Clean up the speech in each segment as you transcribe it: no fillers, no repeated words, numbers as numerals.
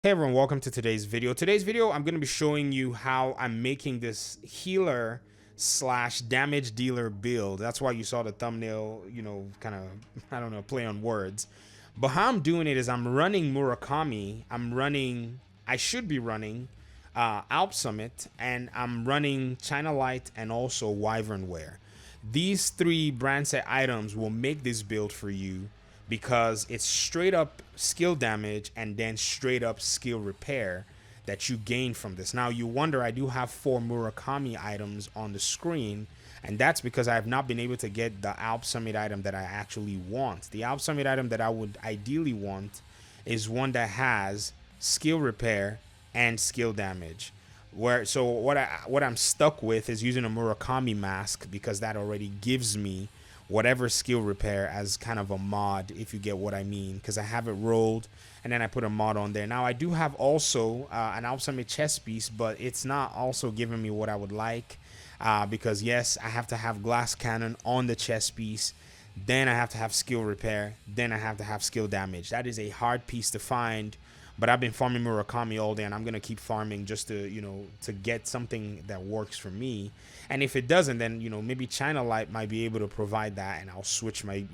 Hey everyone, welcome to today's video. Today's video, I'm going to be showing you how I'm making this healer slash damage dealer build. That's why you saw the thumbnail, kind of, I don't know, play on words. But how I'm doing it is I'm running Murakami. I should be running Alps Summit, and I'm running China Light and also Wyvern Wear. These three brand set items will make this build for you because it's straight up skill damage and then straight up skill repair that you gain from this. Now you wonder, I do have 4 Murakami items on the screen, and that's because I have not been able to get the Alps Summit item that I actually want. The Alps Summit item that I would ideally want is one that has skill repair and skill damage. What I'm stuck with is using a Murakami mask because that already gives me whatever skill repair as kind of a mod, if you get what I mean, because I have it rolled and then I put a mod on there. Now I do have also an Alps Summit chest piece, but it's not also giving me what I would like because yes, I have to have glass cannon on the chest piece, then I have to have skill repair, then I have to have skill damage. That is a hard piece to find, but I've been farming Murakami all day, and I'm gonna keep farming just to get something that works for me. And if it doesn't, then maybe China Light might be able to provide that, and I'll switch my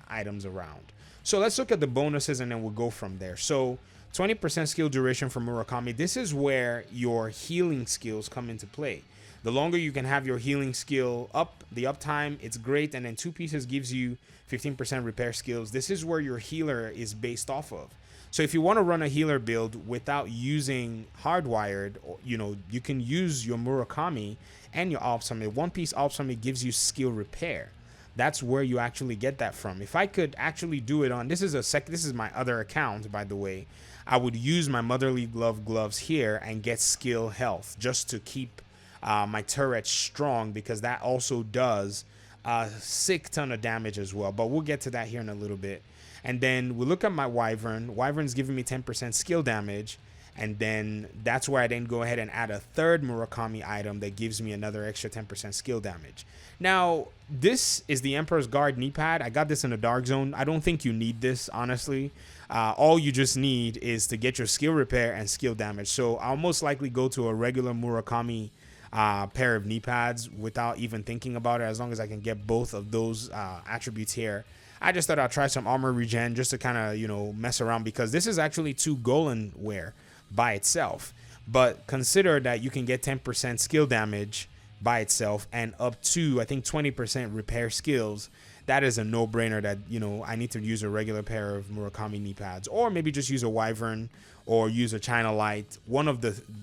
items around. So let's look at the bonuses, and then we'll go from there. So 20% skill duration for Murakami. This is where your healing skills come into play. The longer you can have your healing skill up, the uptime, it's great. And then 2 pieces gives you 15% repair skills. This is where your healer is based off of. So if you want to run a healer build without using hardwired, you can use your Murakami and your Alps Summit. 1 piece Alps Summit gives you skill repair. That's where you actually get that from. If I could actually do it on, this is my other account, by the way, I would use my Motherly Glove gloves here and get skill health just to keep my turret strong, because that also does a sick ton of damage as well. But we'll get to that here in a little bit. And then we look at my Wyvern. Wyvern's giving me 10% skill damage. And then that's where I then go ahead and add a third Murakami item that gives me another extra 10% skill damage. Now, this is the Emperor's Guard knee pad. I got this in a dark zone. I don't think you need this, honestly. All you just need is to get your skill repair and skill damage. So I'll most likely go to a regular Murakami pair of knee pads without even thinking about it, as long as I can get both of those attributes here. I just thought I'd try some armor regen just to kind of, mess around, because this is actually 2 Golan wear by itself. But consider that you can get 10% skill damage by itself and up to, I think, 20% repair skills. That is a no-brainer that, I need to use a regular pair of Murakami knee pads, or maybe just use a Wyvern or use a China Light,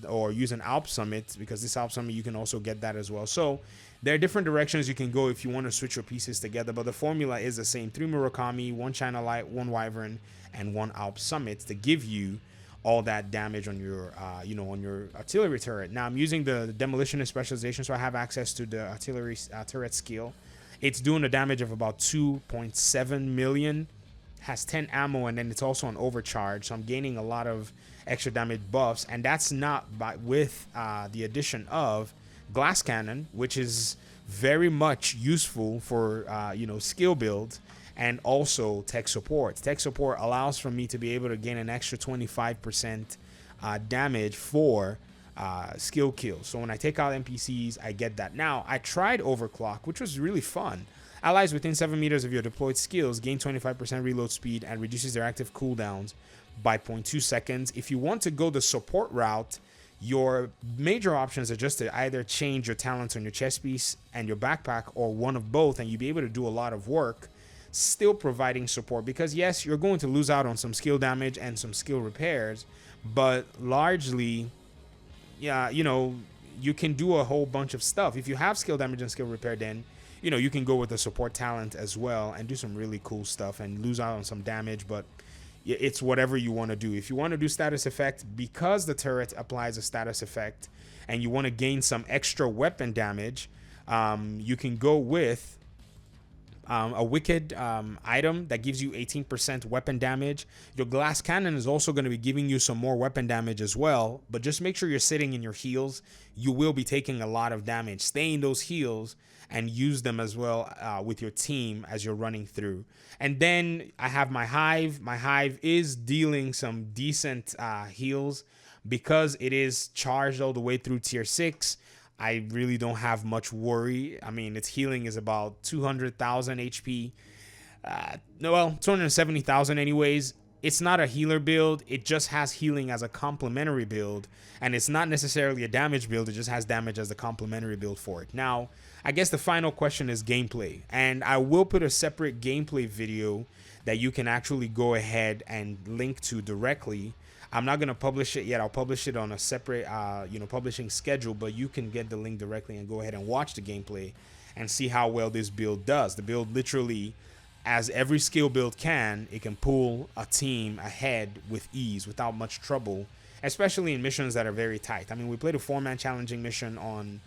or use an Alps Summit, because this Alps Summit, you can also get that as well. So there are different directions you can go if you want to switch your pieces together, but the formula is the same. 3 Murakami, 1 China Light, 1 Wyvern, and 1 Alps Summit to give you all that damage on your, on your artillery turret. Now I'm using the demolitionist specialization, so I have access to the artillery turret skill. It's doing a damage of about 2.7 million, has 10 ammo, and then it's also an overcharge. So I'm gaining a lot of extra damage buffs, and that's not with the addition of glass cannon, which is very much useful for skill builds, and also tech support. Tech support allows for me to be able to gain an extra 25% damage for skill kills. So when I take out NPCs, I get that. Now I tried overclock, which was really fun. Allies within 7 meters of your deployed skills gain 25% reload speed and reduces their active cooldowns by 0.2 seconds. If you want to go the support route, your major options are just to either change your talents on your chest piece and your backpack, or one of both, and you'll be able to do a lot of work still providing support. Because yes, you're going to lose out on some skill damage and some skill repairs, but largely, yeah, you can do a whole bunch of stuff. If you have skill damage and skill repair, then you can go with the support talent as well and do some really cool stuff and lose out on some damage. But it's whatever you want to do. If you want to do status effect, because the turret applies a status effect, and you want to gain some extra weapon damage, you can go with a wicked item that gives you 18% weapon damage. Your glass cannon is also going to be giving you some more weapon damage as well, but just make sure you're sitting in your heals. You will be taking a lot of damage. Stay in those heals and use them as well with your team as you're running through. And then I have my hive. My hive is dealing some decent heals because it is charged all the way through tier 6. I really don't have much worry. I mean, its healing is about 200,000 HP. Well, 270,000 anyways. It's not a healer build. It just has healing as a complementary build. And it's not necessarily a damage build. It just has damage as the complementary build for it. Now, I guess the final question is gameplay. And I will put a separate gameplay video that you can actually go ahead and link to directly. I'm not going to publish it yet. I'll publish it on a separate, publishing schedule, but you can get the link directly and go ahead and watch the gameplay and see how well this build does. The build literally, as every skill build can, it can pull a team ahead with ease without much trouble, especially in missions that are very tight. I mean, we played a 4-man challenging mission on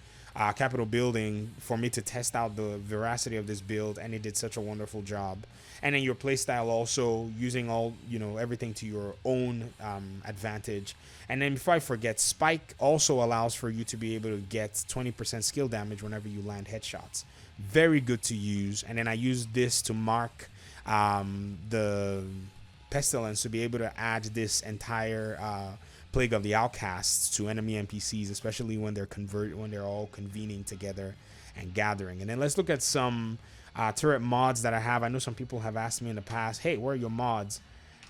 Capitol Building for me to test out the veracity of this build, and it did such a wonderful job. And then your playstyle also using all, everything to your own advantage. And then before I forget, Spike also allows for you to be able to get 20% skill damage whenever you land headshots. Very good to use. And then I use this to mark the pestilence to be able to add this entire Plague of the Outcasts to enemy NPCs, especially when they're all convening together and gathering. And then let's look at some turret mods that I have. I know some people have asked me in the past, hey, where are your mods?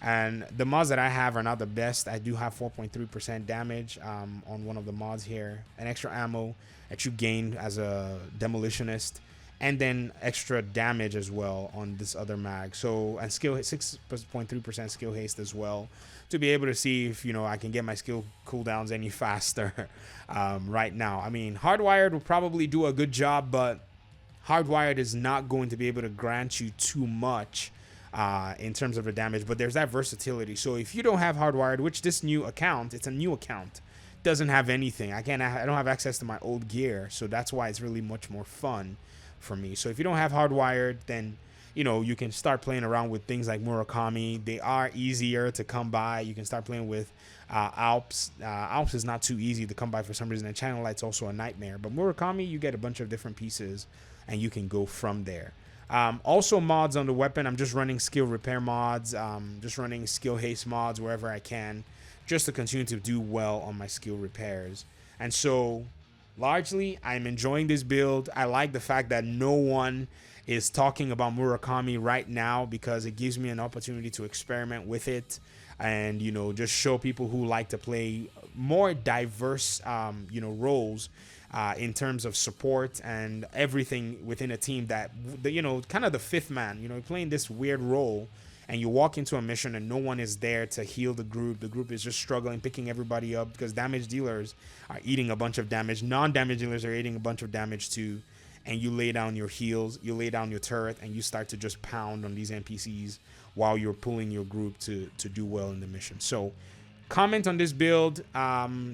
And the mods that I have are not the best. I do have 4.3% damage on one of the mods here, an extra ammo that you gain as a demolitionist, and then extra damage as well on this other mag. So, and skill 6.3% skill haste as well, to be able to see if I can get my skill cooldowns any faster right now. I mean, hardwired will probably do a good job, but hardwired is not going to be able to grant you too much in terms of the damage, but there's that versatility. So if you don't have hardwired, which this new account, it's a new account, doesn't have anything. I don't have access to my old gear, so that's why it's really much more fun for me. So if you don't have hardwired, then you can start playing around with things like Murakami. They are easier to come by. You can start playing with Alps. Alps is not too easy to come by for some reason, and Channel Light's also a nightmare. But Murakami, you get a bunch of different pieces, and you can go from there. Also mods on the weapon. I'm just running skill repair mods, just running skill haste mods wherever I can, just to continue to do well on my skill repairs. And so largely, I'm enjoying this build. I like the fact that no one is talking about Murakami right now, because it gives me an opportunity to experiment with it and, just show people who like to play more diverse, roles in terms of support and everything within a team, that, kind of the fifth man, playing this weird role, and you walk into a mission and no one is there to heal the group. The group is just struggling, picking everybody up, because damage dealers are eating a bunch of damage. Non-damage dealers are eating a bunch of damage too. And you lay down your heals, you lay down your turret, and you start to just pound on these NPCs while you're pulling your group to do well in the mission. So comment on this build.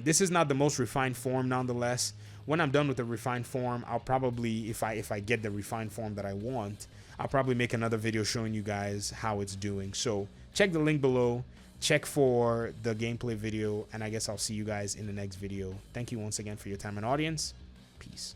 This is not the most refined form nonetheless. When I'm done with the refined form, I'll probably, if I get the refined form that I want, I'll probably make another video showing you guys how it's doing. So check the link below, check for the gameplay video, and I guess I'll see you guys in the next video. Thank you once again for your time and audience. Peace.